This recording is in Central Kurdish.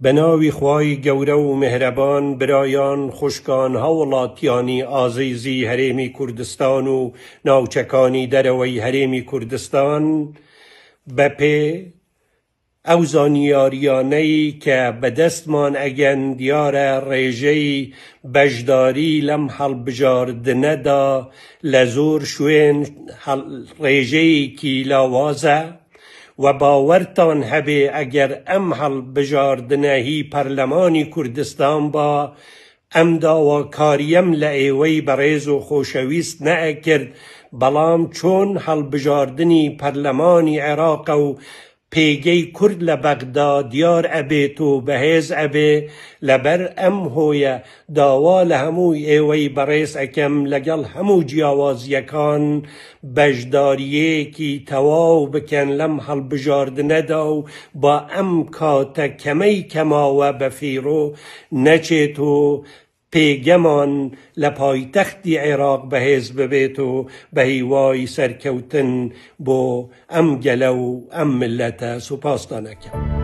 بناوی خوای گەورە و مهرەبان برایان خوشکان هەوڵاتیانی ئازیزی هەرێمی کوردستان و ناوچەکانی دەرەوەی هەرێمی کوردستان بەپێ ئەو زانیاریانەی کە بەدەستمان ئەگەن دیارە ڕێژەی بەشداری لەم هەڵبژاردنەدا لە زۆر شوێن ڕێژەیەکی لاوازە و باوەرتان هەبێ ئەگەر ئەم هەڵبژاردنە هی پەرلەمانی کوردستان با ئەم داواکاریەم لە ئێوەی بەڕێز و خۆشەویست نەئەکرد بەڵام چۆن هەڵبژاردنی پەرلەمانی عێراقە و پێگەی کورد لە بەغدا دیار ئەبێت و بەهێز ئەبێ لەبەر ئەم هۆیە داوا لە هەمووی ئێوەی بەڕێز ئەکەم لەگەڵ هەموو جیاوازیەکان بەشداریەیەکی تەواو بکەن لەم هەڵبژاردنەدا و با ئەم کاتە کەمەی کەماوە بە فیرۆ نەچێت و پێگەمان لە پایتەختی عێراق بەهێز ببێت و بە هیوای سەرکەوتن بۆ ئەم گەلە و ئەم ملەتە سوپاستان ئەکەم.